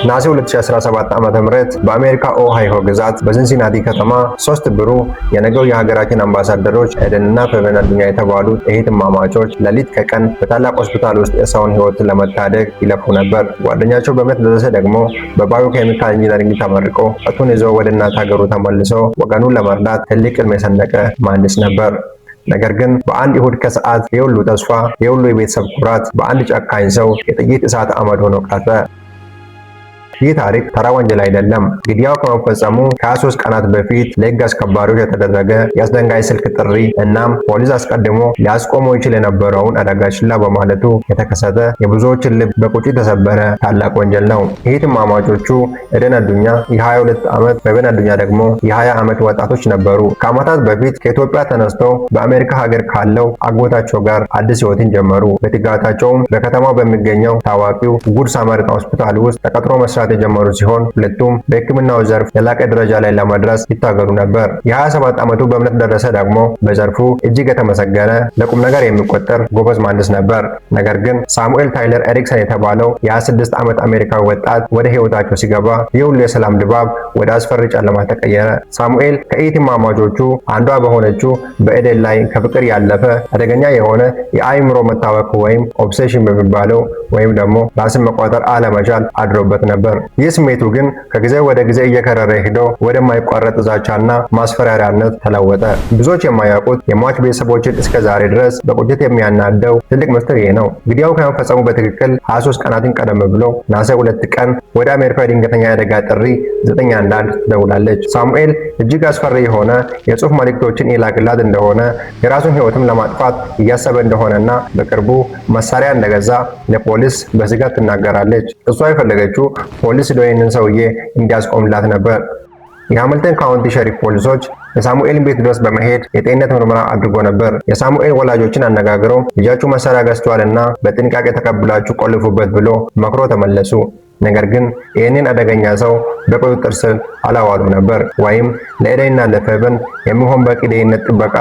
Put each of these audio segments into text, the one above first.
ነሐሴ 2017 ዓ.ም በአሜሪካ ኦሃዮ ግዛት በሲንሲናቲ ከተማ ሶስት ብሩህ የነገው የሀገራችን አምባሳደሮች ኤደንና ፌቨን አዱኛ የተባሉት እህትማማቾች ሌሊት ከቀን በታላቅ ሆስፒታል ውስጥ የሰውን ሕይወት ለመታደግ ይለፉ ነበር። ጓደኛቸው በእምነት ደረሰ ደግሞ በባዮኬሚካል ኢንጂነሪንግ ተመርቆ እቱን ይዞ ወደ እናት ሀገሩ ተመልሶ ወገኑን ለመርዳት ትልቅ ሕልም የሰነቀ መሐንዲስ ነበር። ነገር ግን በአንድ እሁድ ከሰዓት የሁሉ ተስፋ የሁሉ የቤተሰብ ኩራት በአንድ ጨካኝ ሰው የጥይት እሳት አመድ ሆኖ ቀረ። ይህ ታሪክ ተራ ወንጀል አይደለም። ግድያው ከመፈጸሙ ከ23 ቀናት በፊት ለሕግ አስከባሪዎች የተደረገ የአስደንጋጭ ስልክ ጥሪ እናም ፖሊስ አስቀድሞ ሊያስቆመው ይችል የነበረውን አደጋ ችላ በማለቱ የተከሰተ የብዙዎችን ልብ በቁጭት የተሰበረ ታላቅ ወንጀል ነው። እህትማማቾቹ ኤደን አዱኛ የ22 ዓመት፣ ፌቨን አዱኛ ደግሞ የ20 ዓመት ወጣቶች ነበሩ። ከዓመታት በፊት ከኢትዮጵያ ተነስተው በአሜሪካ ሀገር ካለው አጎታቸው ጋር አዲስ ሕይወትን ጀመሩ። በትጋታቸውም በከተማው በሚገኘው ታዋቂው ጉድ ሳማርታን ሆስፒታል ውስጥ ተቀጥሮ መስራት የጀመሩ ሲሆን ሁለቱም በሕክምናው ዘርፍ የላቀ ደረጃ ላይ ለመድረስ ይታገሉ ነበር። የ27 ዓመቱ በእምነት ደረሰ ደግሞ በዘርፉ እጅግ የተመሰገነ ለቁም ነገር የሚቆጠር ጎበዝ መሐንዲስ ነበር። ነገር ግን ሳሙኤል ታይለር ኤሪክሰን የተባለው የ26 ዓመት አሜሪካዊ ወጣት ወደ ሕይወታቸው ሲገባ ይህ ሁሉ የሰላም ድባብ ወደ አስፈሪ ጨለማ ተቀየረ። ሳሙኤል ከእህትማማቾቹ አንዷ በሆነችው በኤደን ላይ ከፍቅር ያለፈ አደገኛ የሆነ የአእምሮ መታወክ ወይም ኦብሴሽን በሚባለው ወይም ደግሞ ራስን መቆጣጠር አለመቻል አድሮበት ነበር። ይህ ስሜቱ ግን ከጊዜ ወደ ጊዜ እየከረረ ሄዶ ወደማይቋረጥ ዛቻና ማስፈራሪያነት ተለወጠ። ብዙዎች የማያውቁት የሟች ቤተሰቦችን እስከ ዛሬ ድረስ በቁጭት የሚያናደው ትልቅ ምስጢር ይህ ነው። ግድያው ከመፈጸሙ በትክክል 23 ቀናትን ቀደም ብሎ ነሐሴ 2 ቀን ወደ አሜሪካ የድንገተኛ አደጋ ጥሪ 911 ትደውላለች። ሳሙኤል እጅግ አስፈሪ የሆነ የጽሑፍ መልእክቶችን ይላክላት እንደሆነ የራሱን ሕይወትም ለማጥፋት እያሰበ እንደሆነና በቅርቡ መሳሪያ እንደገዛ ለፖሊስ በስጋት ትናገራለች። እሷ የፈለገችው ፖሊስ ይህንን ሰውዬ እንዲያስቆምላት ነበር። የሃምልተን ካውንቲ ሸሪፍ ፖሊሶች የሳሙኤልን ቤት ድረስ በመሄድ የጤንነት ምርመራ አድርጎ ነበር። የሳሙኤል ወላጆችን አነጋግረው ልጃችሁ መሳሪያ ገዝቷልና በጥንቃቄ ተቀብላችሁ ቆልፉበት ብሎ መክሮ ተመለሱ። ነገር ግን ይህንን አደገኛ ሰው በቁጥጥር ስር አላዋሉ ነበር ወይም ለኤደንና ለፌቨን የሚሆን በቂ ደህንነት ጥበቃ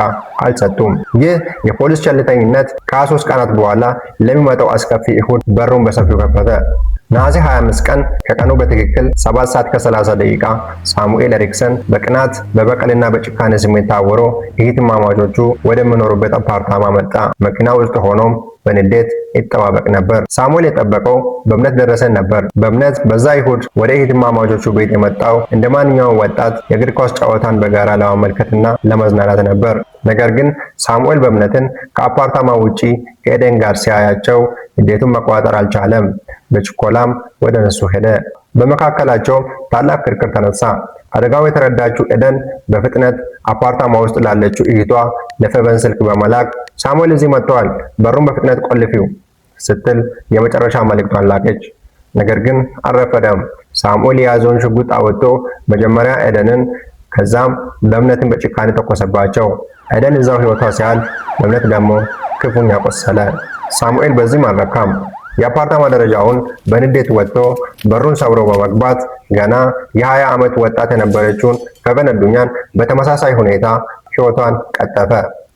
አልሰጡም። ይህ የፖሊስ ቸልተኝነት ከ23 ቀናት በኋላ ለሚመጣው አስከፊ እሁድ በሩን በሰፊው ከፈተ። ነሐሴ 25 ቀን ከቀኑ በትክክል 7 ሰዓት ከ30 ደቂቃ ሳሙኤል ኤሪክሰን በቅናት በበቀልና በጭካኔ ስሜት ታውሮ እህትማማቾቹ ወደሚኖሩበት አፓርታማ መጣ። መኪና ውስጥ ሆኖም በንዴት ይጠባበቅ ነበር። ሳሙኤል የጠበቀው በእምነት ደረሰን ነበር። በእምነት በዛ ይሁድ ወደ እህትማማቾቹ ቤት የመጣው እንደ ማንኛውም ወጣት የእግር ኳስ ጨዋታን በጋራ ለማመልከትና ለመዝናናት ነበር። ነገር ግን ሳሙኤል በእምነትን ከአፓርታማ ውጪ ከኤደን ጋር ሲያያቸው ንዴቱን መቆጣጠር አልቻለም። በችኮላም ወደ እነሱ ሄደ። በመካከላቸው ታላቅ ክርክር ተነሳ። አደጋው የተረዳችው ኤደን በፍጥነት አፓርታማ ውስጥ ላለችው እህቷ ለፌቨን ስልክ በመላክ ሳሙኤል እዚህ መጥቷል፣ በሩን በፍጥነት ቆልፊው ስትል የመጨረሻ መልእክቷን ላከች። ነገር ግን አልረፈደም። ሳሙኤል የያዘውን ሽጉጥ አወጥቶ መጀመሪያ ኤደንን ከዛም በእምነትን በጭካኔ ተኮሰባቸው። ኤደን እዛው ሕይወቷ ሲያልፍ በእምነት ደግሞ ክፉኛ ቆሰለ። ሳሙኤል በዚህም አልረካም። የአፓርታማ ደረጃውን በንዴት ወጥቶ በሩን ሰብሮ በመግባት ገና የ20 ዓመት ወጣት የነበረችውን ፌቨን አዱኛን በተመሳሳይ ሁኔታ ሕይወቷን ቀጠፈ።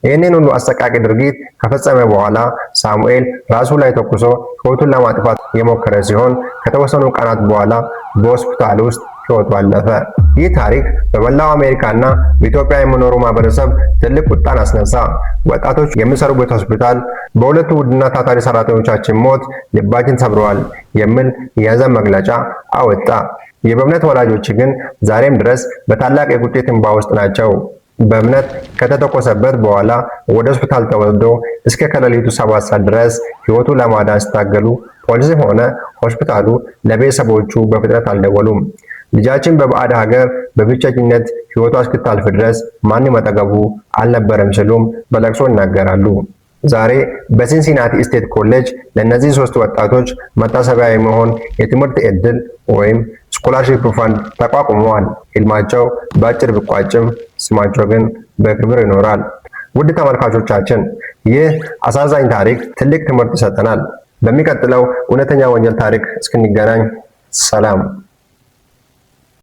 ይህንን ሁሉ አሰቃቂ ድርጊት ከፈጸመ በኋላ ሳሙኤል ራሱ ላይ ተኩሶ ሕይወቱን ለማጥፋት የሞከረ ሲሆን ከተወሰኑ ቀናት በኋላ በሆስፒታል ውስጥ ሕይወቱ አለፈ። ይህ ታሪክ በመላው አሜሪካና በኢትዮጵያ የሚኖሩ ማህበረሰብ ትልቅ ቁጣን አስነሳ። ወጣቶች የሚሰሩበት ሆስፒታል በሁለቱ ውድና ታታሪ ሰራተኞቻችን ሞት ልባችን ሰብረዋል የሚል የሐዘን መግለጫ አወጣ። የበእምነት ወላጆች ግን ዛሬም ድረስ በታላቅ የቁጭት እንባ ውስጥ ናቸው። በእምነት ከተተኮሰበት በኋላ ወደ ሆስፒታል ተወስዶ እስከ ከሌሊቱ 7 ሰዓት ድረስ ሕይወቱ ለማዳን ሲታገሉ ፖሊስም ሆነ ሆስፒታሉ ለቤተሰቦቹ በፍጥነት አልደወሉም። ልጃችን በባዕድ ሀገር በብቸኝነት ሕይወቷ እስክታልፍ ድረስ ማንም አጠገቡ አልነበረም ሲሉም በለቅሶ ይናገራሉ። ዛሬ በሲንሲናቲ ስቴት ኮሌጅ ለእነዚህ 3 ወጣቶች መታሰቢያ የሚሆን የትምህርት ዕድል ወይም ስኮላርሺፕ ፋንድ ተቋቁመዋል። ሕልማቸው በአጭር ቢቋጭም ስማቸው ግን በክብር ይኖራል። ውድ ተመልካቾቻችን ይህ አሳዛኝ ታሪክ ትልቅ ትምህርት ይሰጠናል። በሚቀጥለው እውነተኛ ወንጀል ታሪክ እስክንገናኝ ሰላም።